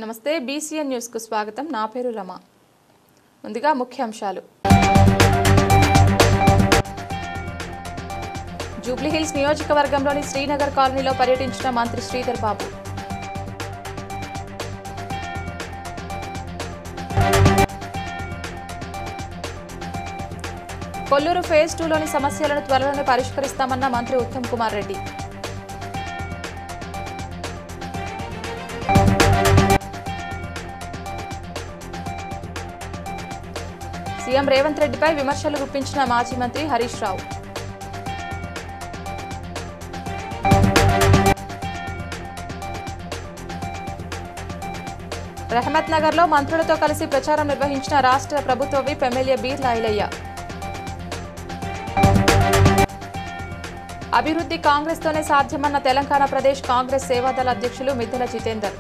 నమస్తే BCN news కు స్వాగతం. నా పేరు రమ. ముందుగా ముఖ్యాంశాలు. జూబ్లీహిల్స్ నియోజకవర్గంలోని శ్రీనగర్ కాలనీలో పర్యటించిన మంత్రి శ్రీధర్ బాబు. కొల్లూరు ఫేజ్ 2లోని సమస్యలను త్వరలోనే పరిష్కరిస్తామన్న మంత్రి ఉత్తమ్ కుమార్ రెడ్డి. సీఎం రేవంత్ రెడ్డిపై విమర్శలు గుప్పించిన మాజీ మంత్రి హరీష్ రావు. రహమత్ నగర్లో మంత్రులతో కలిసి ప్రచారం నిర్వహించిన రాష్ట్ర ప్రభుత్వ విప్ ఎమ్మెల్యే బీర్లా ఐలయ్య. అభివృద్ధి కాంగ్రెస్తోనే సాధ్యమన్న తెలంగాణ ప్రదేశ్ కాంగ్రెస్ సేవాదళ అధ్యక్షులు మిద్దెల జితేందర్.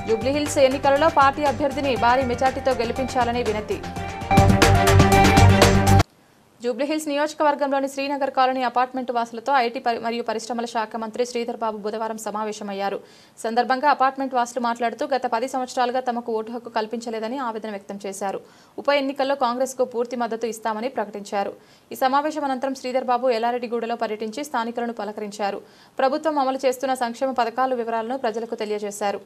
జూబ్లీహిల్స్ ఎన్నికలలో పార్టీ అభ్యర్థిని భారీ మెజార్టీతో గెలిపించాలని వినతి. జూబ్లీహిల్స్ నియోజకవర్గంలోని శ్రీనగర్ కాలనీ అపార్ట్మెంట్ వాసులతో ఐటీ మరియు పరిశ్రమల శాఖ మంత్రి శ్రీధర్ బాబు బుధవారం సమావేశమయ్యారు. సందర్భంగా అపార్ట్మెంట్ వాసులు మాట్లాడుతూ గత 10 సంవత్సరాలుగా తమకు ఓటు హక్కు కల్పించలేదని ఆవేదన వ్యక్తం చేశారు. ఉప ఎన్నికల్లో కాంగ్రెస్ కు పూర్తి మద్దతు ఇస్తామని ప్రకటించారు. ఈ సమావేశం అనంతరం శ్రీధర్ బాబు ఎల్లారెడ్డిగూడలో పర్యటించి స్థానికులను పలకరించారు. ప్రభుత్వం అమలు చేస్తున్న సంక్షేమ పథకాల వివరాలను ప్రజలకు తెలియజేశారు.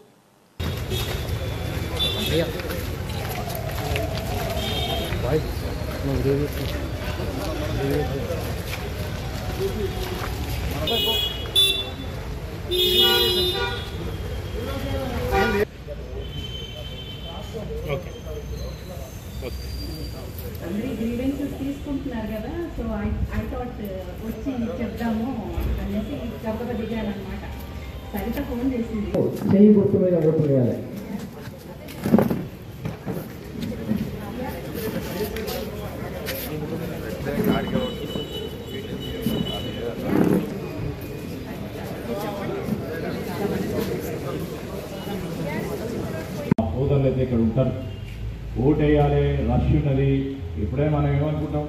అందరి గ్రీవెన్సెస్ తీసుకుంటున్నారు కదా, సో ఐ థాట్ వచ్చి చెప్దాము అనేసి గబగబా దిగానమాట. సరిత ఫోన్ చేసింది. చెయ్యి గుర్తు మీద ఓటు వేయాలి. హోదాలు అయితే ఇక్కడ ఉంటారు. ఓటు వేయాలి, రష్ ఉన్నది. ఇప్పుడే మనం ఏమనుకుంటాం,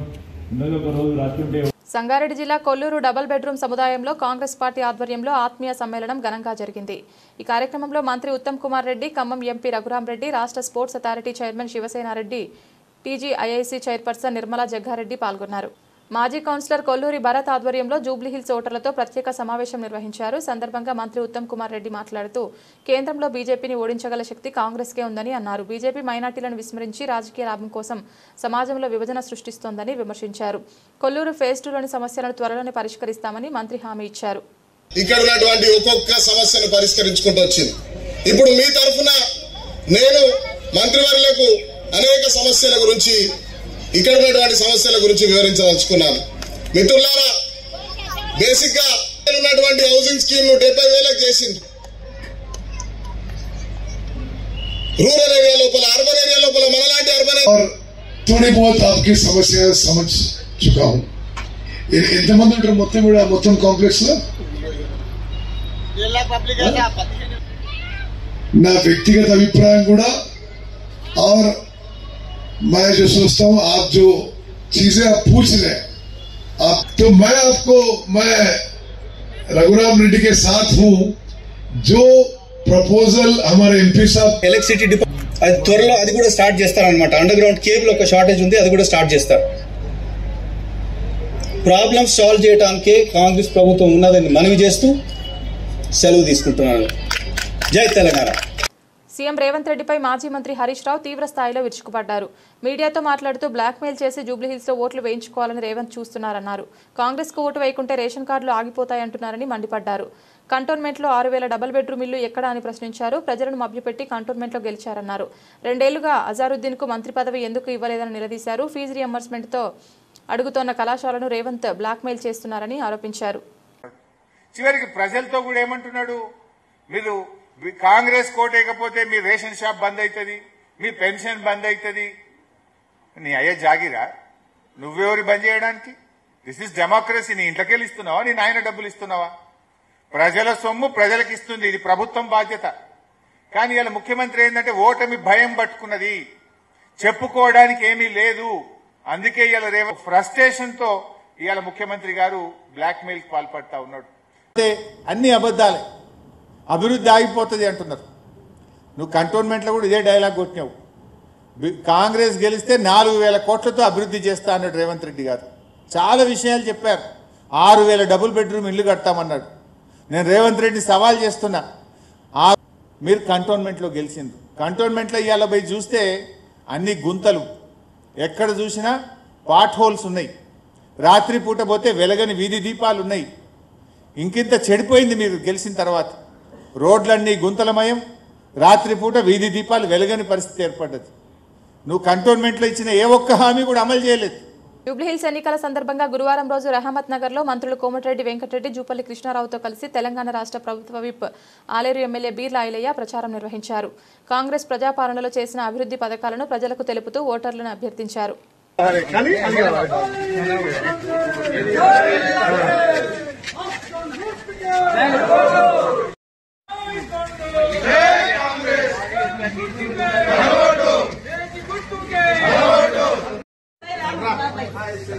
ఉన్నది ఒక రోజు రష్ ఉంటే. సంగారెడ్డి జిల్లా కొల్లూరు డబుల్ బెడ్రూమ్ సముదాయంలో కాంగ్రెస్ పార్టీ ఆధ్వర్యంలో ఆత్మీయ సమ్మేళనం ఘనంగా జరిగింది. ఈ కార్యక్రమంలో మంత్రి ఉత్తమ్ కుమార్ రెడ్డి, ఖమ్మం ఎంపీ రఘురాం రెడ్డి, రాష్ట్ర sports authority chairman Sivasenareddy, TGIIC chairperson Nirmala Jaggareddy పాల్గొన్నారు. మాజీ కౌన్సిలర్ కొల్లూరి భరత్ ఆధ్వర్యంలో జూబ్లీహిల్స్ ఓటర్లతో ప్రత్యేక సమావేశం నిర్వహించారు. సందర్భంగా మంత్రి ఉత్తమ్ కుమార్ రెడ్డి మాట్లాడుతూ కేంద్రంలో బీజేపీని ఓడించగల శక్తి కాంగ్రెస్కే ఉందని అన్నారు. బీజేపీ మైనార్టీలను విస్మరించి రాజకీయ లాభం కోసం సమాజంలో విభజన సృష్టిస్తోందని విమర్శించారు. కొల్లూరు ఫేజ్ 2లోని సమస్యలను త్వరలోనే పరిష్కరిస్తామని మంత్రి హామీ ఇచ్చారు. ఇక్కడ ఉన్నటువంటి ఒక్కొక్క సమస్యను పరిష్కరించుకుంటూ వచ్చింది. ఇప్పుడు మీ తరఫున నేను మంత్రివర్యులకు అనేక సమస్యల గురించి, ఇక్కడ ఉన్నటువంటి సమస్యల గురించి వివరించదలుచుకున్నాను. మిత్రులారా, బేసిక్ గా ఉన్నటువంటి హౌసింగ్ స్కీమ్ ను 70,000 చేసింది. రూరల్ ఏరియా లోపల, అర్బన్ ఏరియా లోపల, మనలాంటి అర్బన్ थोड़ी बहुत आपकी समस्या समझ चुका हूँ. ఎంతమంది ఉంటారు మొత్తం కాంప్లెక్స్ లో? నా వ్యక్తిగత అభిప్రాయం కూడా, और मैं जो सोचता हूँ, आप जो चीजें आप पूछ रहे हैं, आप तो मैं रघुराम रेड्डी के साथ हूँ. जो ప్రపోజల్ हमारे ఎంపీ సాబ్ ఎలక్ట్రిసిటీ అది త్వరలో అది కూడా స్టార్ట్ చేస్తారనమాట. అండర్ గ్రౌండ్ కేబుల్ ఒక షార్టేజ్ ఉంది, అది కూడా స్టార్ట్ చేస్తారు. ప్రాబ్లమ్స్ సాల్వ్ చేయడానికి కాంగ్రెస్ ప్రభుత్వం ఉన్నదని మనవి చేస్తూ సెలవు తీసుకుంటున్నాను. జై తెలంగాణ. సీఎం రేవంత్ రెడ్డిపై మాజీ మంత్రి హరీష్ రావు తీవ్ర స్థాయిలో విరుచుకుపడ్డారు. మీడియాతో మాట్లాడుతూ బ్లాక్మెయిల్ చేసి జూబ్లీహిల్స్లో ఓట్లు వేయించుకోవాలని రేవంత్ చూస్తున్నారన్నారు. కాంగ్రెస్కు ఓటు వేయకుంటే రేషన్ కార్డులు ఆగిపోతాయంటున్నారని మండిపడ్డారు. కంటోన్మెంట్లో 6,000 డబుల్ బెడ్రూమ్ ఇల్లు ఎక్కడా అని ప్రశ్నించారు. ప్రజలను మభ్యపెట్టి కంటోన్మెంట్లో గెలిచారన్నారు. 2 ఏళ్లుగా అజారుద్దీన్కు మంత్రి పదవి ఎందుకు ఇవ్వలేదని నిలదీశారు. ఫీజు రియంబర్స్మెంట్తో అడుగుతోన్న కళాశాలను రేవంత్ బ్లాక్మెయిల్ చేస్తున్నారని ఆరోపించారు. చివరికి ప్రజలతో కూడా ఏమంటున్నాడు, మీరు కాంగ్రెస్ కోటేయకపోతే మీ రేషన్ షాప్ బంద్ అవుతుంది, మీ పెన్షన్ బంద్ అవుతుంది. నీ అయ్యే జాగిరా, నువ్వెవరి బంద్ చేయడానికి? This is democracy. నీ ఇంట్లోకెళ్ళి ఇస్తున్నావా, నీ నాయన డబ్బులు ఇస్తున్నావా? ప్రజల సొమ్ము ప్రజలకు ఇస్తుంది, ఇది ప్రభుత్వం బాధ్యత. కానీ ఇలా ముఖ్యమంత్రి ఏంటంటే ఓటమి భయం పట్టుకున్నది, చెప్పుకోవడానికి ఏమీ లేదు. అందుకే ఇలా ఫ్రస్ట్రేషన్ తో ఇవాళ ముఖ్యమంత్రి గారు బ్లాక్ మెయిల్ కి పాల్పడతా ఉన్నాడు. అన్ని అబద్ధాలే, అభివృద్ధి ఆగిపోతుంది అంటున్నారు. నువ్వు కంటోన్మెంట్లో కూడా ఇదే డైలాగ్ కొట్టినావు. కాంగ్రెస్ గెలిస్తే 4,000 కోట్లతో అభివృద్ధి చేస్తా అన్నాడు రేవంత్ రెడ్డి గారు. చాలా విషయాలు చెప్పారు. 6,000 డబుల్ బెడ్రూమ్ ఇల్లు కడతామన్నాడు. నేను రేవంత్ రెడ్డి సవాల్ చేస్తున్నా, మీరు కంటోన్మెంట్లో గెలిచింది. కంటోన్మెంట్లో ఇవాళ పోయి చూస్తే అన్ని గుంతలు, ఎక్కడ చూసినా పాట్ హోల్స్ ఉన్నాయి. రాత్రిపూట పోతే వెలగని వీధి దీపాలు ఉన్నాయి. ఇంకింత చెడిపోయింది మీరు గెలిచిన తర్వాత. రోడ్లన్నీ గుంతలమయం, రాత్రిపూట వీధి దీపాలు వెలగని పరిస్థితి ఏర్పడ్డది. నువ్వు కంటోన్మెంట్లో ఇచ్చిన ఏ ఒక్క హామీ కూడా అమలు చేయలేదు. జూబ్లీహిల్స్ ఎన్నికల సందర్భంగా గురువారం రోజు రహమత్ నగర్లో మంత్రులు కోమటిరెడ్డి వెంకటరెడ్డి, జూపల్లి కృష్ణారావుతో కలిసి తెలంగాణ రాష్ట్ర ప్రభుత్వ విప్ ఆలేరు ఎమ్మెల్యే బీర్ల ఐలయ్య ప్రచారం నిర్వహించారు. కాంగ్రెస్ ప్రజాపాలనలో చేసిన అభివృద్ధి పథకాలను ప్రజలకు తెలుపుతూ ఓటర్లను అభ్యర్థించారు.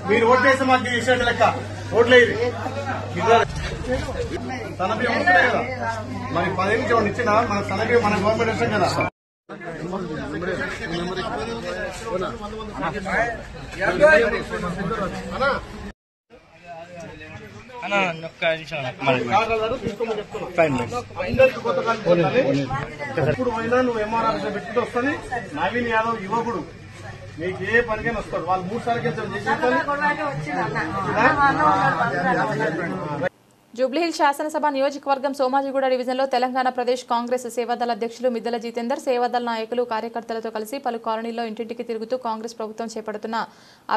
మీరు ఓట్ చేస్తే మాకు ఇష్టం లెక్క ఓట్లేదు తనపై వస్తున్నాయి కదా, మరి 10 నుంచి ఏమన్నా ఇచ్చినా మన తనపై మన గవర్నమెంట్ ఇస్తాం కదా. ఎప్పుడు పోయినా నువ్వు ఎంఆర్ఆర్ పెట్టుకుంటూ వస్తాను. నవీన్ యాదవ్ యువకుడు, నీకు ఏ పనికైనా వస్తాడు. వాళ్ళు 3 సార్లు జూబ్లీహిల్స్ శాసనసభ నియోజకవర్గం సోమాజిగూడ డివిజన్లో తెలంగాణ ప్రదేశ్ కాంగ్రెస్ సేవాదళ అధ్యక్షులు మిద్దల జితేందర్, సేవాదళ నాయకులు, కార్యకర్తలతో కలిసి పలు కాలనీల్లో ఇంటింటికి తిరుగుతూ కాంగ్రెస్ ప్రభుత్వం చేపడుతున్న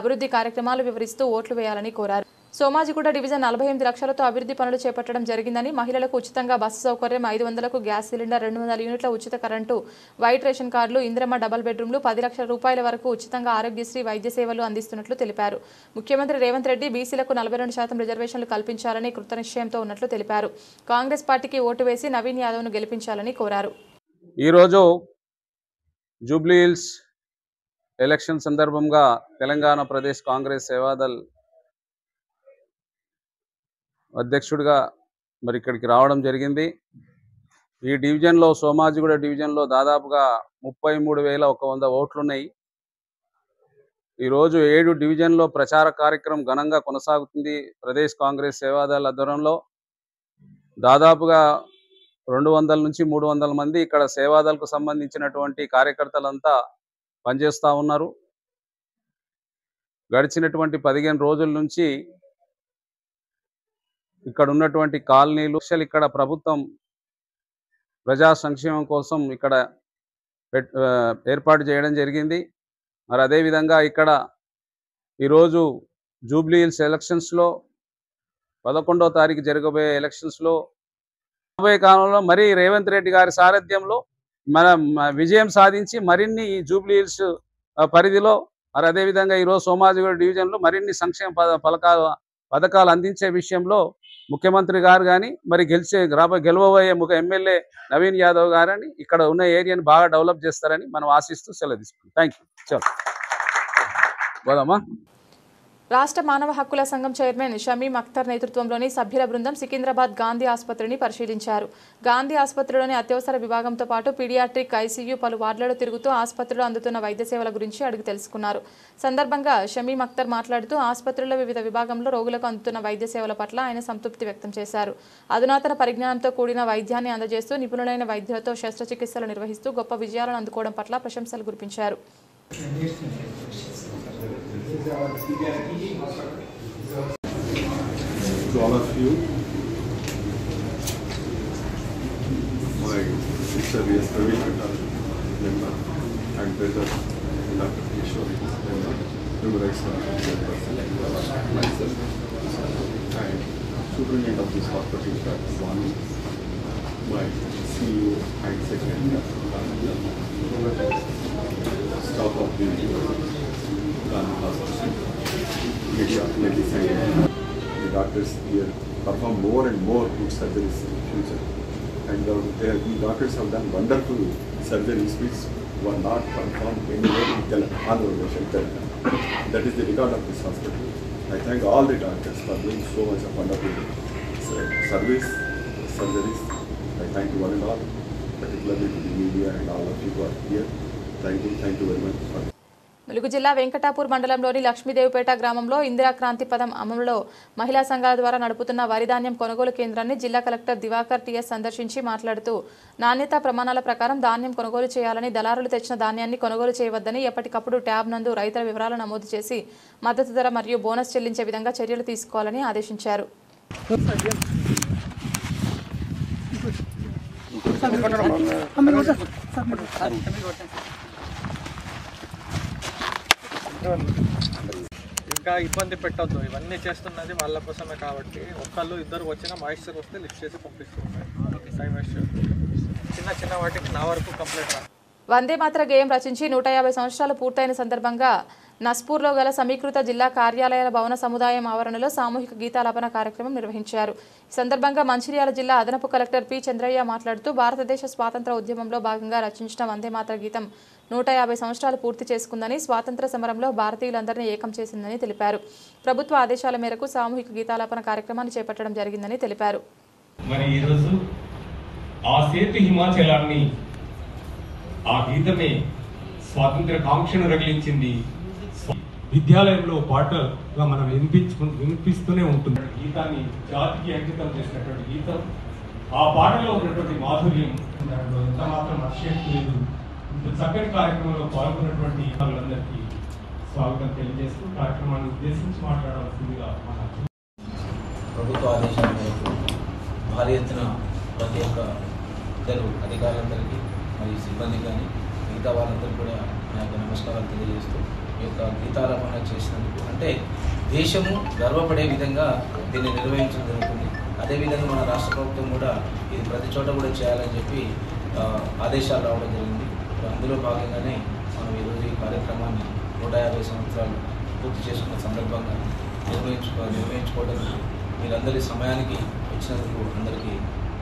అభివృద్ధి కార్యక్రమాలు వివరిస్తూ ఓట్లు వేయాలని కోరారు. సోమాజిగూడ డివిజన్ 48 లక్షలతో అభివృద్ధి పనులు చేపట్టడం జరిగిందని, మహిళలకు ఉచితంగా బస్సు సౌకర్యం, 500కు గ్యాస్ సిలిండర్, 200 యూనిట్ల ఉచిత కరెంటు, వైట్ రేషన్ కార్డులు, ఇందిరమ్మ డబల్ బెడ్రూమ్లు, 10 లక్షల రూపాయల వరకు ఉచితంగా ఆరోగ్యశ్రీ వైద్య సేవలు అందిస్తున్నట్లు తెలిపారు. ముఖ్యమంత్రి రేవంత్ రెడ్డి బీసీలకు 42% రిజర్వేషన్లు కల్పించాలని కృతనిశ్చయంతో ఉన్నట్లు తెలిపారు. కాంగ్రెస్ పార్టీకి ఓటు వేసి నవీన్ యాదవ్ను గెలిపించాలని కోరారు. ఈరోజు జూబ్లీహిల్స్ ఎలక్షన్ సందర్భంగా తెలంగాణ ప్రదేశ్ కాంగ్రెస్ సేవాదల్ అధ్యక్షుడిగా మరి ఇక్కడికి రావడం జరిగింది. ఈ డివిజన్లో సోమాజిగూడ డివిజన్లో దాదాపుగా 33,100 ఓట్లున్నాయి. ఈరోజు 7 డివిజన్లో ప్రచార కార్యక్రమం ఘనంగా కొనసాగుతుంది. ప్రదేశ్ కాంగ్రెస్ సేవాదళ ఆధ్వర్యంలో దాదాపుగా 200 నుంచి 300 మంది ఇక్కడ సేవాదళకు సంబంధించినటువంటి కార్యకర్తలంతా పనిచేస్తూ ఉన్నారు. గడిచినటువంటి 15 రోజుల నుంచి ఇక్కడ ఉన్నటువంటి కాలనీలు, ఇక్కడ ప్రభుత్వం ప్రజా సంక్షేమం కోసం ఇక్కడ ఏర్పాటు చేయడం జరిగింది. మరి అదేవిధంగా ఇక్కడ ఈరోజు జూబ్లీహిల్స్ ఎలక్షన్స్లో 11వ తారీఖు జరగబోయే ఎలక్షన్స్లో రాబోయే కాలంలో మరి రేవంత్ రెడ్డి గారి సారథ్యంలో మనం విజయం సాధించి మరిన్ని ఈ జూబ్లీహిల్స్ పరిధిలో, మరి అదేవిధంగా ఈరోజు సోమాజిగూడ డివిజన్లో మరిన్ని సంక్షేమ పథకాలు అందించే విషయంలో ముఖ్యమంత్రి గారు కానీ, మరి గెలవబోయే ఎమ్మెల్యే నవీన్ యాదవ్ గారని ఇక్కడ ఉన్న ఏరియాని బాగా డెవలప్ చేస్తారని మనం ఆశిస్తూ సెలవు తీసుకుంటాం. Thank you. చలో పోదామా. రాష్ట్ర మానవ హక్కుల సంఘం చైర్మన్ షమీం అఖ్తర్ నేతృత్వంలోని సభ్యుల బృందం సికింద్రాబాద్ గాంధీ ఆసుపత్రిని పరిశీలించారు. గాంధీ ఆసుపత్రిలోని అత్యవసర విభాగంతో పాటు పీడియాట్రిక్, ఐసీయూ, పలు వార్డులలో తిరుగుతూ ఆసుపత్రిలో అందుతున్న వైద్య సేవల గురించి అడిగి తెలుసుకున్నారు. సందర్భంగా షమీం అఖ్తర్ మాట్లాడుతూ ఆసుపత్రిలో వివిధ విభాగంలో రోగులకు అందుతున్న వైద్య సేవల పట్ల ఆయన సంతృప్తి వ్యక్తం చేశారు. అధునాతన పరిజ్ఞానంతో కూడిన వైద్యాన్ని అందజేస్తూ నిపుణులైన వైద్యులతో శస్త్రచికిత్సలు నిర్వహిస్తూ గొప్ప విజయాలను అందుకోవడం పట్ల ప్రశంసలు కురిపించారు. To all of you, my sister is Praveen member and brother Dr. Kishore member, human rights person, myself, and superintendent of this hospital, Dr. Vanu, my CEO and secretary, staff of the Gandhi Hospital, medicine. The doctors here perform more and more good surgeries in the future, and the doctors have done wonderful surgeries which were not performed anywhere in Telangana. That is the record of this hospital. I thank all the doctors for doing so much of wonderful service, surgeries. I thank you one and all. particularly to the media and all of you who are here. Thank you very much. Mulugu జిల్లా వెంకటాపూర్ మండలంలోని లక్ష్మీదేవిపేట గ్రామంలో ఇందిరా క్రాంతి పథం అమలులో మహిళా సంఘాల ద్వారా నడుపుతున్న వరి ధాన్యం కొనుగోలు కేంద్రాన్ని జిల్లా కలెక్టర్ దివాకర్ టీఎస్ సందర్శించి మాట్లాడుతూ నాణ్యతా ప్రమాణాల ప్రకారం ధాన్యం కొనుగోలు చేయాలని, దళారులు తెచ్చిన ధాన్యాన్ని కొనుగోలు చేయవద్దని, ఎప్పటికప్పుడు ట్యాబ్ నందు రైతుల వివరాలు నమోదు చేసి మద్దతు ధర మరియు బోనస్ చెల్లించే విధంగా చర్యలు తీసుకోవాలని ఆదేశించారు. ఇంకా ఇబ్బంది పెట్టద్దు, ఇవన్నీ చేస్తున్నది వాళ్ళ కోసమే కాబట్టి ఒక్కళ్ళు ఇద్దరు వచ్చిన మాయిశ్చర్ వస్తే లిఫ్ట్ చేసి పంపిస్తున్నారు. చిన్న వాటికి నా వరకు కంప్లీట్. వందే మాతర గేయం రచించి 150 సంవత్సరాలు పూర్తయిన సందర్భంగా నస్పూర్లో గల సమీకృత జిల్లా కార్యాలయాల భవన సముదాయం ఆవరణలో సామూహిక గీతాలాపన కార్యక్రమం నిర్వహించారు. ఈ సందర్భంగా మంచిర్యాల జిల్లా అదనపు కలెక్టర్ పి చంద్రయ్య మాట్లాడుతూ భారతదేశ స్వాతంత్ర ఉద్యమంలో భాగంగా రచించిన వందే మాతర గీతం 150 సంవత్సరాలు పూర్తి చేసుకుందని, స్వాతంత్ర సమరంలో భారతీయులందరినీ ఏకం చేసిందని తెలిపారు. ప్రభుత్వ ఆదేశాల మేరకు సామూహిక గీతాలాపన కార్యక్రమాన్ని చేపట్టడం జరిగిందని తెలిపారు. మరి ఈ రోజు ఆ సేతు హిమాచలాన్ని, ఆ గీతమే స్వాతంత్ర కాంక్షను రగిలించింది. విద్యాలయంలో పాటగా మనం వినిపిస్తూనే ఉంటుంది. గీతాన్ని జాతికి అంకితం చేసినటువంటి గీతం, ఆ పాటలో ఉన్నటువంటి మాధుర్యం దాంట్లో ఎంత మాత్రం అతిశయోక్తి లేదు. ఇంత చక్కని కార్యక్రమంలో పాల్గొన్నటువంటి వాళ్ళందరికీ స్వాగతం తెలియజేస్తూ కార్యక్రమాన్ని ఉద్దేశించి మాట్లాడవలసిందిగా మన ప్రభుత్వ ఆదేశాల మేరకు భారీ ఎత్తున ప్రతి ఒక్క ఇద్దరు అధికారులందరికీ మరియు సిబ్బంది కానీ మిగతా వాళ్ళందరికీ కూడా నా యొక్క నమస్కారాలు తెలియజేస్తూ ఈ యొక్క గీతాలాపన చేసినందుకు, అంటే దేశము గర్వపడే విధంగా దీన్ని నిర్వహించడం జరుగుతుంది. అదేవిధంగా మన రాష్ట్ర ప్రభుత్వం కూడా ఇది ప్రతి చోట కూడా చేయాలని చెప్పి ఆదేశాలు రావడం జరిగింది. అందులో భాగంగానే మనం ఈరోజు ఈ కార్యక్రమాన్ని 150 సంవత్సరాలు పూర్తి చేసుకున్న సందర్భంగా నిర్వహించుకోవడం మీరందరి సమయానికి వచ్చినందుకు అందరికీ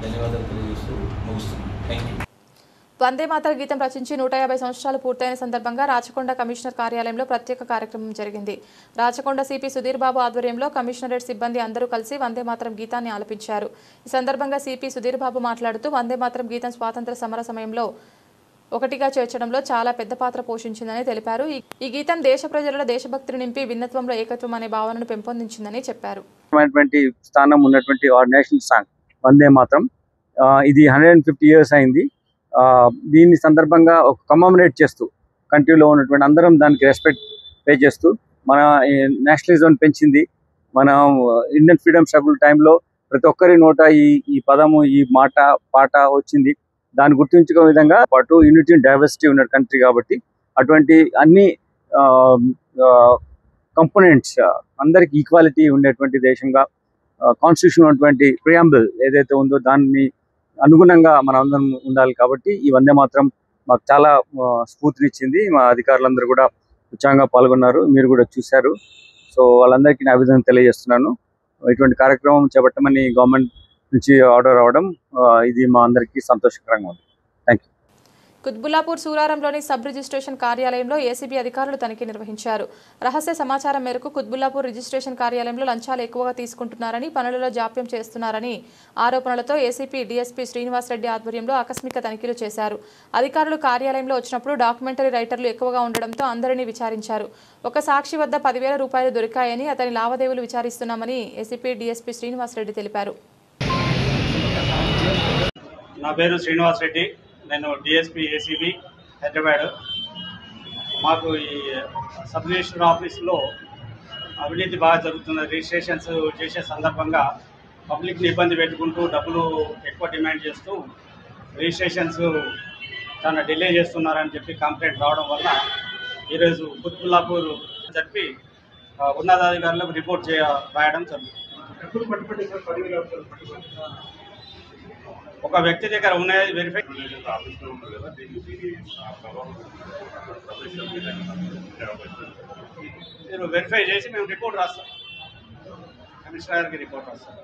ధన్యవాదాలు తెలియజేస్తూ ముగిస్తున్నాను. Thank you. వందే మాతర గీతం రచించి 150 సంవత్సరాలు పూర్తయిన సందర్భంగా రాచకొండ కమిషనర్ కార్యాలయంలో ప్రత్యేక కార్యక్రమం జరిగింది. రాచకొండ సిపి సుధీర్ బాబు ఆధ్వర్యంలో కమిషనరేట్ సిబ్బంది అందరూ కలిసి వందే మాతరం గీతాన్ని ఆలపించారు. ఈ సందర్భంగా సిపి సుధీర్ బాబు మాట్లాడుతూ వందే మాతరం గీతం స్వాతంత్ర సమర సమయంలో ఒకటిగా చేర్చడంలో చాలా పెద్ద పాత్ర పోషించిందని తెలిపారు. ఈ గీతం దేశ ప్రజలలో దేశభక్తిని నింపి భిన్నత్వంలో ఏకత్వం అనే భావనను పెంపొందించిందని చెప్పారు. స్థానం ఉన్నటువంటి నేషనల్ సాంగ్ వందే మాతరం, ఇది 150 ఇయర్స్ అయింది. దీని సందర్భంగా ఒక కమమరేట్ చేస్తూ కంట్రీలో ఉన్నటువంటి అందరం దానికి రెస్పెక్ట్ పే చేస్తూ మన నేషనలిజం పెంచింది. మన ఇండియన్ ఫ్రీడమ్ స్ట్రగుల్ టైంలో ప్రతి ఒక్కరి నోట ఈ పదము, ఈ మాట, పాట వచ్చింది. దాన్ని గుర్తించుకునే విధంగా పాటు యూనిటీ అండ్ డైవర్సిటీ ఉన్న కంట్రీ కాబట్టి అటువంటి అన్ని కంపోనెంట్స్ అందరికి ఈక్వాలిటీ ఉండేటువంటి దేశంగా కాన్స్టిట్యూషన్ ఉన్నటువంటి ప్రియాంబుల్ ఏదైతే ఉందో దాన్ని అనుగుణంగా మనం అందరం ఉండాలి. కాబట్టి ఈ వందే మాత్రం మాకు చాలా స్ఫూర్తినిచ్చింది. మా అధికారులందరూ కూడా ఉత్సాహంగా పాల్గొన్నారు, మీరు కూడా చూశారు. సో వాళ్ళందరికీ నా అభినందనలు తెలియజేస్తున్నాను. ఇటువంటి కార్యక్రమం చేపట్టమని గవర్నమెంట్ నుంచి ఆర్డర్ రావడం ఇది మా అందరికీ సంతోషకరంగా ఉంది. Thank you. కుత్బుల్లాపూర్ సూరారంలోని సబ్ రిజిస్ట్రేషన్ కార్యాలయంలో ఏసీబీ అధికారులు తనిఖీ నిర్వహించారు. రహస్య సమాచారం మేరకు కుత్బుల్లాపూర్ రిజిస్ట్రేషన్ కార్యాలయంలో లంచాలు ఎక్కువగా తీసుకుంటున్నారని, పనులలో జాప్యం చేస్తున్నారని ఆరోపణలతో ఏసీపీ డీఎస్పీ శ్రీనివాస్ రెడ్డి ఆధ్వర్యంలో ఆకస్మిక తనిఖీలు చేశారు. అధికారులు కార్యాలయంలో వచ్చినప్పుడు డాక్యుమెంటరీ రైటర్లు ఎక్కువగా ఉండడంతో అందరినీ విచారించారు. ఒక సాక్షి వద్ద 10,000 రూపాయలు దొరికాయని, అతని లావాదేవీలు విచారిస్తున్నామని ఏసీపీ డీఎస్పీ శ్రీనివాస్ రెడ్డి తెలిపారు. నా పేరు శ్రీనివాస్ రెడ్డి, నేను డిఎస్పీ ఏసీబీ హైదరాబాద్. మాకు ఈ సబ్ రిజిస్టర్ ఆఫీస్లో అవినీతి బాగా జరుగుతున్న రిజిస్ట్రేషన్స్ చేసే సందర్భంగా పబ్లిక్ని ఇబ్బంది పెట్టుకుంటూ డబ్బులు ఎక్కువ డిమాండ్ చేస్తూ రిజిస్ట్రేషన్స్ చాలా డిలే చేస్తున్నారని చెప్పి కంప్లైంట్ రావడం వల్ల ఈరోజు కుత్బుల్లాపూర్ చెప్పి ఉన్నతాధికారులకు రిపోర్ట్ రాయడం జరుగుతుంది. ఒక వ్యక్తి దగ్గర ఉన్నాయి వెరిఫై మీరు వెరిఫై చేసి మేము రిపోర్ట్ రాస్తాం, కమిషనర్ గారికి రిపోర్ట్ రాస్తాం.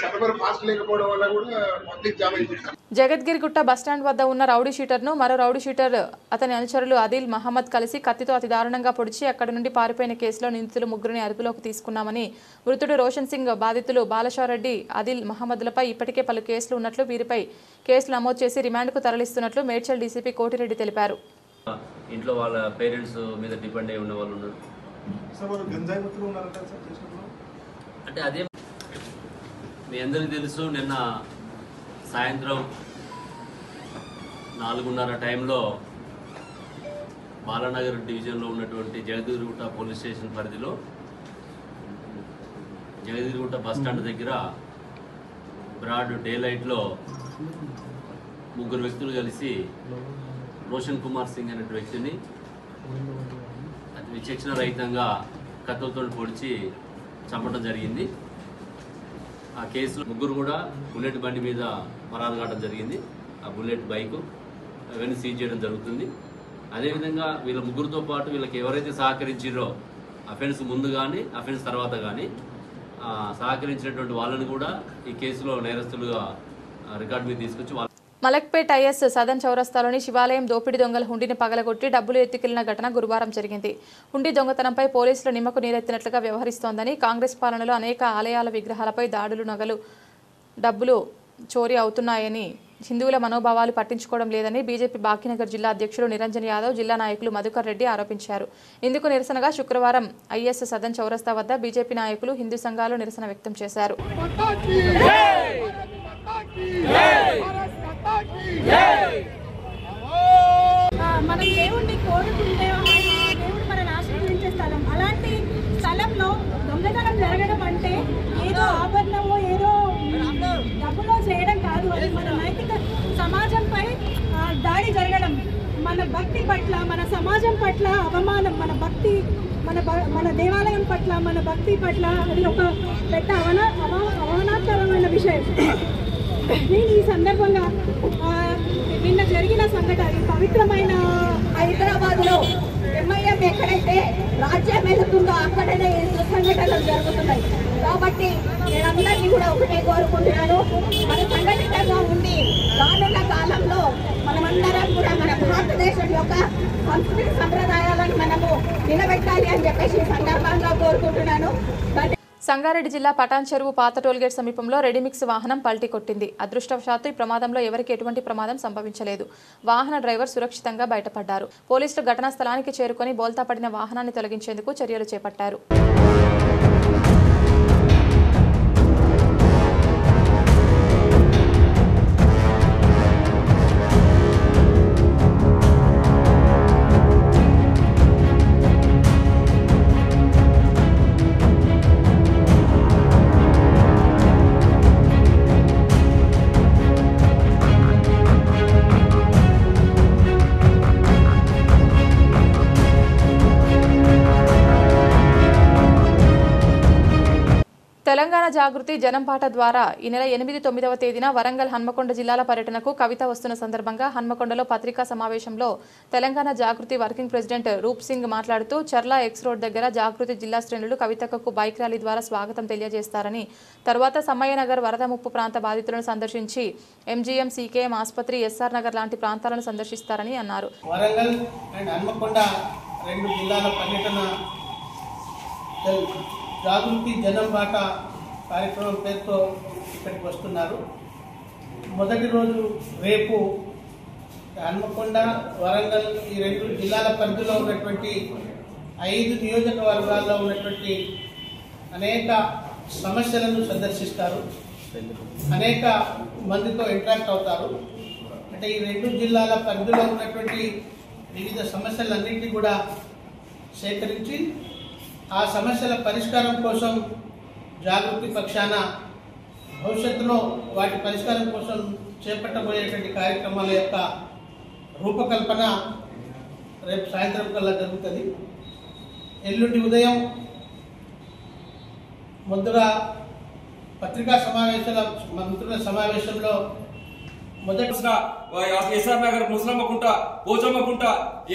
సర్వర్ ఫాస్ట్ లేకపోవడం వల్ల కూడా పబ్లిక్ జామ్ అయిపోతుంది. జగద్గిరిగుట్ట బస్టాండ్ వద్ద ఉన్న రౌడీ షీటర్ను మరో రౌడీ షీటర్ అతని అనుచరులు ఆదిల్ మహమ్మద్ కలిసి కత్తితో అతి దారుణంగా పొడిచి అక్కడి నుండి పారిపోయిన కేసులో నిందితులు ముగ్గురిని అదుపులోకి తీసుకున్నామని మృతుడు రోషన్ సింగ్, బాధితులు బాలశారెడ్డి, ఆదిల్ మహమ్మద్లపై ఇప్పటికే పలు కేసులు ఉన్నట్లు, వీరిపై కేసులు నమోదు చేసి రిమాండ్కు తరలిస్తున్నట్లు మేడ్చల్ డీసీపీ కోటిరెడ్డి తెలిపారు. ఇంట్లో వాళ్ళ పేరెంట్స్ మీద డిపెండ్ అయి ఉన్న వాళ్ళు ఉన్నారు. అంటే అదే మీ అందరికీ తెలుసు, నిన్న సాయంత్రం 4:30 టైంలో బాలానగర్ డివిజన్లో ఉన్నటువంటి జగద్గిరిగుట్ట పోలీస్ స్టేషన్ పరిధిలో జగద్గిరిగుట్ట బస్టాండ్ దగ్గర బ్రాడ్ డే లైట్లో ముగ్గురు వ్యక్తులు కలిసి రోషన్ కుమార్ సింగ్ అనే వ్యక్తిని విచక్షణ రహితంగా కత్తులతో పొడిచి చంపడం జరిగింది. ఆ కేసులో ముగ్గురు కూడా బుల్లెట్ బండి మీద పరారు కావడం జరిగింది. ఆ బుల్లెట్ బైకు అవన్నీ సీజ్ చేయడం జరుగుతుంది. అదేవిధంగా వీళ్ళ ముగ్గురితో పాటు వీళ్ళకి ఎవరైతే సహకరించారో అఫెన్స్ ముందు కానీ అఫెన్స్ తర్వాత కానీ సహకరించినటువంటి వాళ్ళని కూడా ఈ కేసులో నేరస్తులుగా రికార్డు మీద తీసుకొచ్చి మలక్పేట్ ఐఎస్ సదన్ చౌరస్తాలోని శివాలయం దోపిడీ దొంగల హుండీని పగలగొట్టి డబ్బులు ఎత్తుకెళ్లిన ఘటన గురువారం జరిగింది. హుండీ దొంగతనంపై పోలీసులు నిమ్మకు నీరెత్తినట్లుగా వ్యవహరిస్తోందని, కాంగ్రెస్ పాలనలో అనేక ఆలయాల విగ్రహాలపై దాడులు, నగలు, డబ్బులు చోరీ అవుతున్నాయని, హిందువుల మనోభావాలు పట్టించుకోవడం లేదని బీజేపీ బాకీనగర్ జిల్లా అధ్యక్షుడు నిరంజన్ యాదవ్, జిల్లా నాయకులు మధుకర్ రెడ్డి ఆరోపించారు. ఇందుకు నిరసనగా శుక్రవారం ఐఎస్ సదన్ చౌరస్తా వద్ద బీజేపీ నాయకులు, హిందూ సంఘాలు నిరసన వ్యక్తం చేశారు. మనం దేవుణ్ణి కోరుకుంటే దేవుడు మన ఆశీర్వదించే స్థలం. అలాంటి స్థలంలో దొంగతనం జరగడం అంటే ఏదో ఆభరణమో ఏదో డబ్బులో చేయడం కాదు. అది మన నైతిక సమాజంపై దాడి జరగడం, మన భక్తి పట్ల, మన సమాజం పట్ల అవమానం, మన భక్తి, మన దేవాలయం పట్ల, మన భక్తి పట్ల అది ఒక పెద్ద అవమానకరమైన విషయం. నేను ఈ సందర్భంగా నిన్న జరిగిన సంఘటన, పవిత్రమైన హైదరాబాద్లో ఎంఐఎం ఎక్కడైతే రాజ్యం వెళుతుందో అక్కడనే సంఘటనలు జరుగుతున్నాయి. కాబట్టి నేనందరినీ కూడా ఒకటే కోరుకుంటున్నాను, మన సంఘటితంగా ఉండి రానున్న కాలంలో మనమందరం కూడా మన భారతదేశం యొక్క సంస్కృతి సంప్రదాయాలను మనము నిలబెట్టాలి అని చెప్పేసి ఈ సందర్భంగా కోరుకుంటున్నాను. సంగారెడ్డి జిల్లా పటాన్ చెరువు పాత టోల్గేట్ సమీపంలో రెడీమిక్స్ వాహనం పల్టీ కొట్టింది. అదృష్టవశాత్తు ఈ ప్రమాదంలో ఎవరికి ఎటువంటి ప్రమాదం సంభవించలేదు. వాహన డ్రైవర్ సురక్షితంగా బయటపడ్డారు. పోలీసులు ఘటనా స్థలానికి చేరుకొని బోల్తా పడిన వాహనాన్ని తొలగించేందుకు చర్యలు చేపట్టారు. తెలంగాణ జాగృతి జనంపాట ద్వారా ఈ నెల 8, 9వ తేదీన వరంగల్, హన్మకొండ జిల్లాల పర్యటనకు కవిత వస్తున్న సందర్భంగా హన్మకొండలో పత్రికా సమావేశంలో తెలంగాణ జాగృతి వర్కింగ్ ప్రెసిడెంట్ రూప్ సింగ్ మాట్లాడుతూ చర్ల ఎక్స్ రోడ్ దగ్గర జాగృతి జిల్లా శ్రేణులు కవితకు బైక్ ర్యాలీ ద్వారా స్వాగతం తెలియజేస్తారని, తర్వాత సమ్మయ్యనగర్ వరద ముప్పు ప్రాంత బాధితులను సందర్శించి ఎంజీఎం, సీకేఎం ఆసుపత్రి, ఎస్ఆర్ నగర్ లాంటి ప్రాంతాలను సందర్శిస్తారని అన్నారు. వరంగల్ అండ్ హన్మకొండ 2 జిల్లాల పర్యటన జాగృతి జనం బాట కార్యక్రమం పేరుతో ఇక్కడికి వస్తున్నారు. మొదటి రోజు రేపు హన్మకొండ, వరంగల్ ఈ 2 జిల్లాల పరిధిలో ఉన్నటువంటి 5 నియోజకవర్గాల్లో ఉన్నటువంటి అనేక సమస్యలను సందర్శిస్తారు, అనేక మందితో ఇంటరాక్ట్ అవుతారు. అంటే ఈ 2 జిల్లాల పరిధిలో ఉన్నటువంటి వివిధ సమస్యలన్నింటినీ కూడా సేకరించి ఆ సమస్యల పరిష్కారం కోసం జాగృతి పక్షాన భవిష్యత్తులో వాటి పరిష్కారం కోసం చేపట్టబోయేటువంటి కార్యక్రమాల యొక్క రూపకల్పన రేపు సాయంత్రం కల్లా జరుగుతుంది. ఎల్లుండి ఉదయం ముందుగా పత్రికా మంత్రుల సమావేశంలో మొదటిగా ఎస్ఆర్ నగర్, ముస్లమ్మకుంట, పోచమ్మకుంట,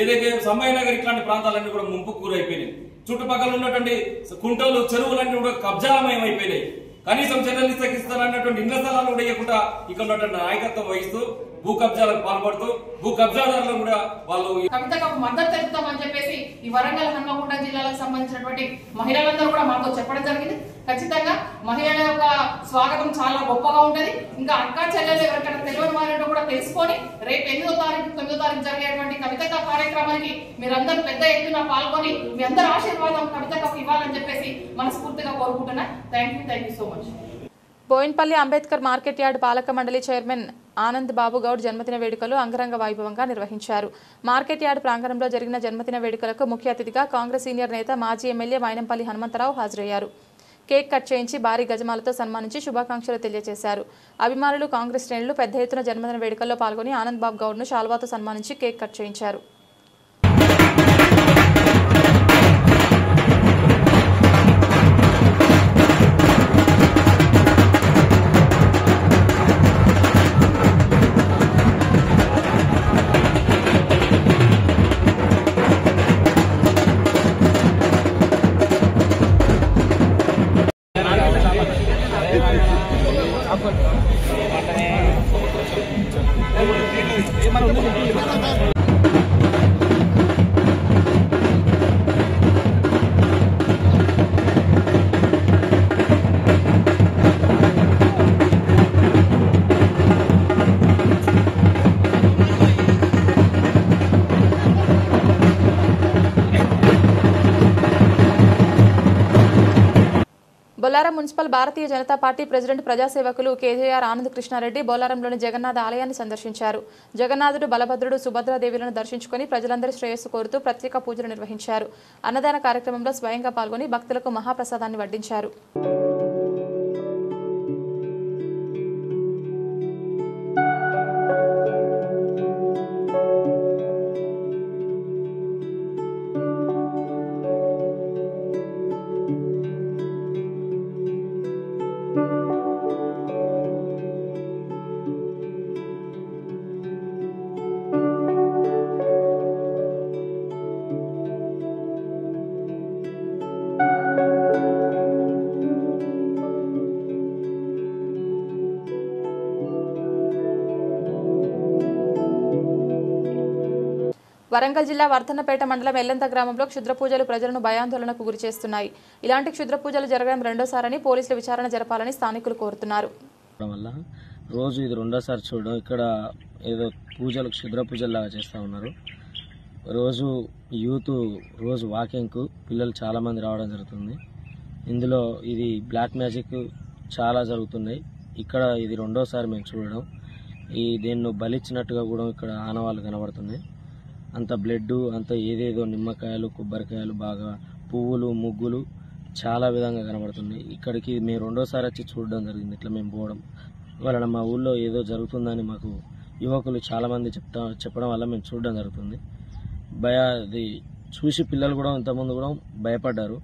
ఏదైతే సమ్మయ్య నగర్ ఇట్లాంటి ప్రాంతాలన్నీ కూడా ముంపుకు గురైపోయినాయి. చుట్టుపక్కల ఉన్నటువంటి కుంటలు, చెరువులన్నీ కూడా కబ్జాలమయం అయిపోయినాయి. కనీసం చర్యలు తగ్గిస్తారన్నటువంటి ఇళ్ల స్థలాలు కూడా ఇవ్వకుండా ఇక్కడ ఉన్నటువంటి నాయకత్వం వహిస్తూ భూ కబ్జాలకు పాల్పడుతూ భూ కబ్జాదారులను కూడా వాళ్ళు కవితకు మద్దతు తెలుపుతామని చెప్పేసి ఈ వరంగల్ హన్మకొండ జిల్లాలకు సంబంధించినటువంటి మహిళలందరూ కూడా మాతో చెప్పడం జరిగింది. ఖచ్చితంగా మహిళల యొక్క స్వాగతం చాలా గొప్పగా ఉంటది. ఇంకా అక్కా చెల్లెలు ఎవరికైనా తెలియని వారిని కూడా తెలుసుకొని రేపు 8వ తారీఖు 9వ తారీఖు జరిగేటువంటి కవిత కార్యక్రమానికి మీరందరూ పెద్ద ఎత్తున పాల్గొని మీ అందరి ఆశీర్వాదం కవితకు ఇవ్వాలని చెప్పేసి మనస్ఫూర్తిగా కోరుకుంటున్నా. Thank you so much. Boinpally Ambedkar market yard పాలక మండలి చైర్మన్ ఆనంద్ బాబు గౌడ్ జన్మదిన వేడుకలు అంగరంగ వైభవంగా నిర్వహించారు. మార్కెట్ యార్డ్ ప్రాంగణంలో జరిగిన జన్మదిన వేడుకలకు ముఖ్య అతిథిగా కాంగ్రెస్ సీనియర్ నేత మాజీ ఎమ్మెల్యే మైనంపల్లి హనుమంతరావు హాజరయ్యారు. కేక్ కట్ చేయించి భారీ గజమాలతో సన్మానించి శుభాకాంక్షలు తెలియజేశారు. అభిమానులు కాంగ్రెస్ శ్రేణులు పెద్ద ఎత్తున జన్మదిన వేడుకల్లో పాల్గొని ఆనంద్ బాబు గౌడ్ను శాల్వాతో సన్మానించి కేక్ కట్ చేయించారు. Bollaram municipal Bharatiya Janata party president ప్రజాసేవకులు కేజేఆర్ ఆనంద్ కృష్ణారెడ్డి బొల్లారంలోని జగన్నాథ ఆలయాన్ని సందర్శించారు. జగన్నాథుడు, బలభద్రుడు, సుభద్రాదేవులను దర్శించుకుని ప్రజలందరి శ్రేయస్సు కోరుతూ ప్రత్యేక పూజలు నిర్వహించారు. అన్నదాన కార్యక్రమంలో స్వయంగా పాల్గొని భక్తులకు మహాప్రసాదాన్ని వడ్డించారు. వరంగల్ జిల్లా వర్ధన్నపేట మండలం ఎల్లంత గ్రామంలో క్షుద్ర పూజలు ప్రజలను భయాందోళనకు గురిచేస్తున్నాయి. ఇలాంటి క్షుద్ర పూజలు జరగడం రెండోసారని పోలీసులు విచారణ జరపాలని స్థానికులు కోరుతున్నారు. రోజు ఇది రెండోసారి చూడడం, ఇక్కడ ఏదో పూజలు క్షుద్ర పూజల్లాగా చేస్తూ ఉన్నారు. రోజు యూత్ రోజు వాకింగ్కు పిల్లలు చాలామంది రావడం జరుగుతుంది. ఇందులో ఇది బ్లాక్ మ్యాజిక్ చాలా జరుగుతున్నాయి. ఇక్కడ ఇది రెండోసారి మేము చూడడం. దీన్ని బలిచ్చినట్టుగా కూడా ఇక్కడ ఆనవాళ్ళు కనబడుతున్నాయి. అంత బ్లడ్, అంత ఏదేదో నిమ్మకాయలు, కొబ్బరికాయలు, బాగా పువ్వులు, ముగ్గులు చాలా విధంగా కనబడుతున్నాయి. ఇక్కడికి మేము రెండోసారి వచ్చి చూడడం జరిగింది. ఇట్లా మేము పోవడం వలన మా ఊళ్ళో ఏదో జరుగుతుందని మాకు యువకులు చాలామంది చెప్పడం వల్ల మేము చూడడం జరుగుతుంది. అది చూసి పిల్లలు కూడా ఇంతకుముందు కూడా భయపడ్డారు.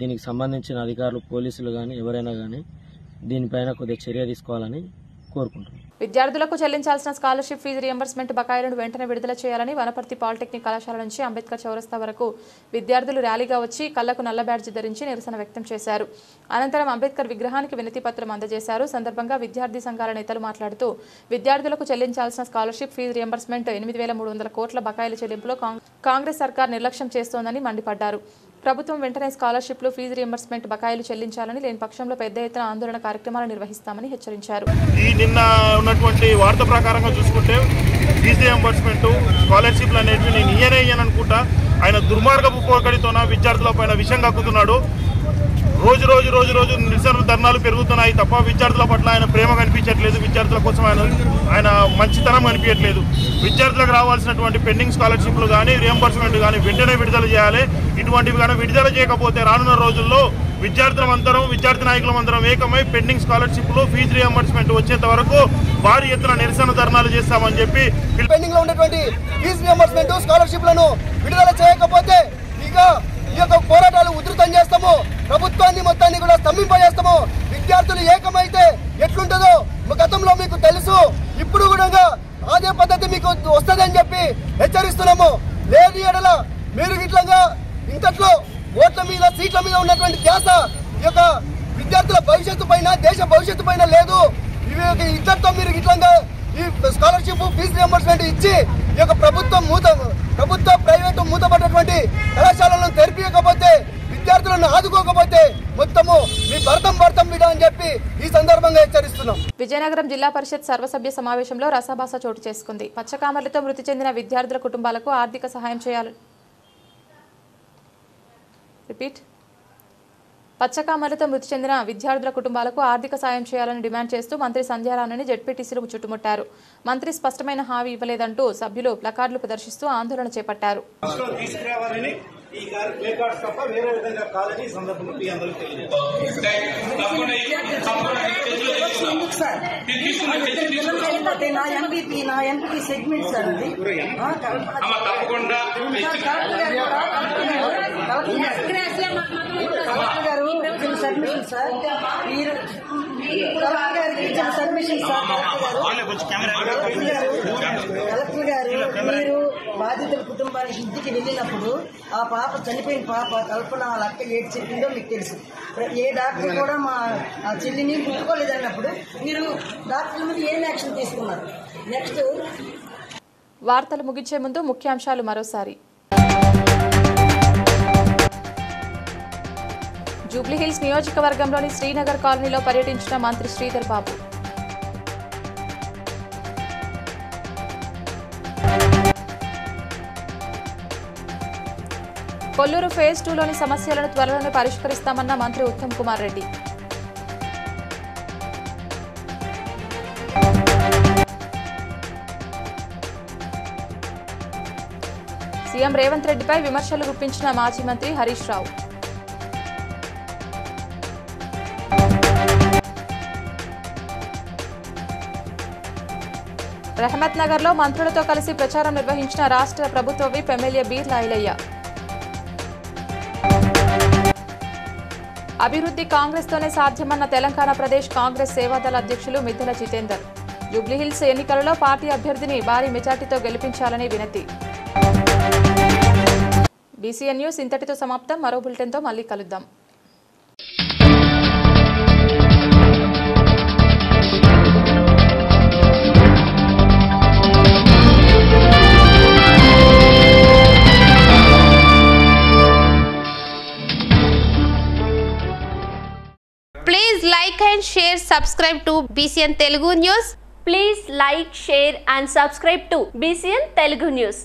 దీనికి సంబంధించిన అధికారులు, పోలీసులు కానీ ఎవరైనా కానీ దీనిపైన కొద్దిగా చర్య తీసుకోవాలని కోరుకుంటున్నాం. విద్యార్థులకు చెల్లించాల్సిన స్కాలర్షిప్ ఫీజు రియంబర్స్మెంట్ బకాయిలను వెంటనే విడుదల చేయాలని వనపర్తి పాలిటెక్నిక్ కళాశాల నుంచి అంబేద్కర్ చౌరస్తా వరకు విద్యార్థులు ర్యాలీగా వచ్చి కళ్లకు నల్ల బ్యాడ్జి ధరించి నిరసన వ్యక్తం చేశారు. అనంతరం అంబేద్కర్ విగ్రహానికి వినతి పత్రం అందజేశారు. సందర్భంగా విద్యార్థి సంఘాల నేతలు మాట్లాడుతూ విద్యార్థులకు చెల్లించాల్సిన స్కాలర్షిప్ ఫీజు రియంబర్స్మెంట్ 8,300 కోట్ల బకాయిల చెల్లింపులో కాంగ్రెస్ సర్కార్ నిర్లక్ష్యం చేస్తోందని మండిపడ్డారు. ప్రభుత్వం వెంటనే స్కాలర్షిప్లు, ఫీజు రియంబర్స్మెంట్ బకాయిలు చెల్లించాలని, లేని పక్షంలో పెద్ద ఎత్తున ఆందోళన కార్యక్రమాలు నిర్వహిస్తామని హెచ్చరించారు. ఈ నిన్న ఉన్నటువంటి వార్త ప్రకారంగా చూసుకుంటే ఫీజు రియంబర్స్మెంట్, స్కాలర్షిప్లు అనేవి నేను ఇయ్యననుకుంటా. ఆయన దుర్మార్గపు పోకడితోన విద్యార్థుల పైన విషం కక్కుతున్నాడు. రోజు రోజు రోజు రోజు నిరసన ధర్నాలు పెరుగుతున్నాయి తప్ప విద్యార్థుల పట్ల ఆయన ప్రేమ కనిపించట్లేదు. విద్యార్థుల కోసం ఆయన మంచితనం కనిపించట్లేదు. విద్యార్థులకు రావాల్సినటువంటి పెండింగ్ స్కాలర్షిప్లు కానీ, రియంబర్స్మెంట్ కానీ వెంటనే విడుదల చేయాలి. ఇటువంటివి కానీ విడుదల చేయకపోతే రానున్న రోజుల్లో విద్యార్థి నాయకులందరం ఏకమై పెండింగ్ స్కాలర్షిప్లు, ఫీజు రియంబర్స్మెంట్ వచ్చేంత వరకు భారీ ఎత్తున నిరసన ధర్నాలు చేస్తామని చెప్పి, పెండింగ్ లో ఉన్నటువంటి ఫీజు రియంబర్స్మెంట్, స్కాలర్షిప్లను విడుదల చేయకపోతే ఈ యొక్క పోరాటాలు ఉధృతం చేస్తాము. ప్రభుత్వాన్ని మొత్తాన్ని కూడా స్తంభింపజేస్తాము. విద్యార్థులు ఏకమైతే ఎట్లుంటుందో గతంలో మీకు తెలుసు. ఇప్పుడు కూడా అదే పద్ధతి మీకు వస్తుందని చెప్పి హెచ్చరిస్తున్నాము. లేని ఎడల మీరు ఇంతట్లో ఓట్ల మీద, సీట్ల మీద ఉన్నటువంటి ధ్యాస ఈ యొక్క విద్యార్థుల భవిష్యత్తు పైన దేశ భవిష్యత్తు పైన లేదు. ఇవి ఇద్దరితో మీరు ఇట్లా ఈ స్కాలర్షిప్ ఫీజు రియంబర్స్మెంట్ ఇచ్చి ఈ యొక్క ప్రభుత్వ ప్రైవేటు మూతపడ్డటువంటి కళాశాలను తెరిపించకపోతే విద్యార్థులను ఆదుకోకపోతే మొత్తము మీ భర్తం బిడ్డ అని చెప్పి ఈ సందర్భంగా హెచ్చరిస్తున్నాం. విజయనగరం జిల్లా పరిషత్ సర్వసభ్య సమావేశంలో రసాభాస చోటు చేసుకుంది. పచ్చకామర్లతో మృతి చెందిన విద్యార్థుల కుటుంబాలకు ఆర్థిక సహాయం చేయాలి. పచ్చకామర్లతో మృతి చెందిన విద్యార్థుల కుటుంబాలకు ఆర్థిక సాయం చేయాలని డిమాండ్ చేస్తూ మంత్రి సంధ్యారాణిని జెడ్పీటీసీలు చుట్టుముట్టారు. మంత్రి స్పష్టమైన హామీ ఇవ్వలేదంటూ సభ్యులు ప్లకార్డులు ప్రదర్శిస్తూ ఆందోళన చేపట్టారు. సబ్మిషన్ సార్ మీరు కలెక్టర్ గారు మీరు బాధితుల కుటుంబానికి ఇంటికి వెళ్ళినప్పుడు ఆ పాప చనిపోయిన పాప కల్పన వాళ్ళ అక్క ఏది చెప్పిందో మీకు తెలుసు. ఏ డాక్టర్ కూడా మా చెల్లిని ముట్టుకోలేదన్నప్పుడు మీరు డాక్టర్ల మీద ఏం యాక్షన్ తీసుకున్నారు? నెక్స్ట్ వార్తలు ముగించే ముందు ముఖ్యాంశాలు మరోసారి. జూబ్లీహిల్స్ నియోజకవర్గంలోని శ్రీనగర్ కాలనీలో పర్యటించిన మంత్రి శ్రీధర్ బాబు. కొల్లూరు ఫేజ్ 2లోని సమస్యలను త్వరలోనే పరిష్కరిస్తామన్న మంత్రి ఉత్తమ్ కుమార్ రెడ్డి. సీఎం రేవంత్ రెడ్డిపై విమర్శలు గుప్పించిన మాజీ మంత్రి హరీష్ రావు. రహమత్ నగర్ లో మంత్రులతో కలిసి ప్రచారం నిర్వహించిన రాష్ట్ర ప్రభుత్వ విప్ ఎమ్మెల్యే బీర్లా ఐలయ్య. అభివృద్ధి కాంగ్రెస్ తోనే సాధ్యమన్న తెలంగాణ ప్రదేశ్ కాంగ్రెస్ సేవాదళ అధ్యక్షులు మిద్దెల జితేందర్. జూబ్లీహిల్స్ ఎన్నికలలో పార్టీ అభ్యర్థిని భారీ మెజార్టీతో గెలిపించాలని వినతి. బీసీఎన్ న్యూస్ ఇంతటితో సమాప్తం. మరో బులెటిన్తో మళ్ళీ కలుద్దాం. Please like and share, subscribe to BCN Telugu News. Please like, share and subscribe to BCN Telugu News.